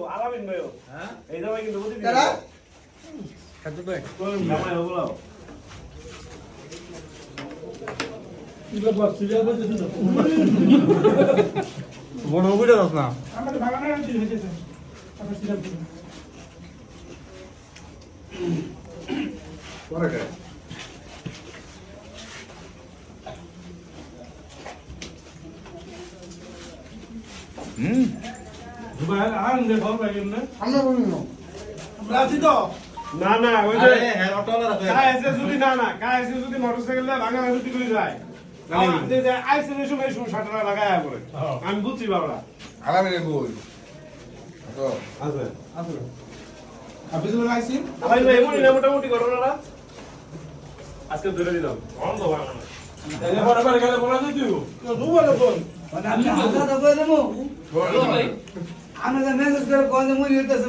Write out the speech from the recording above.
আলামিন ভাইও হ্যাঁ এই জামাই কিন্তু বুঝি কারা? খাদ্য ভাই জামাই বলো বড় বুঝে দাস না আমাদের বাগানে দিন হয়েছে আমরা সিরাপ দিন পরে কে দুবাই আর নে ভালো লাগে না আমরা বলি না আমরা আছি তো না না ওই যে হ্যাঁ অটোলা রাখো কাছে যদি না কাছে যদি মোটরসাইকেল দিয়ে ভাঙা যদি করে যায় যে যে আইসে যে সময় শাটার লাগায়া পড়ে আমি বুঝছি বাবা আলামিনে কই তো আছে আছে আপনি তো আইছি আলামিন ভাই এমনই না মোটামুটি ঘটনাটা আজকে ধরে দিলাম বন্ধ বাংলা এই বরাবর গেলে বলা দিও তো দুবার ফোন মানে আমি হাজার টাকা দেবো বল আমি মেসেজ করে কোন মুই হইতাছে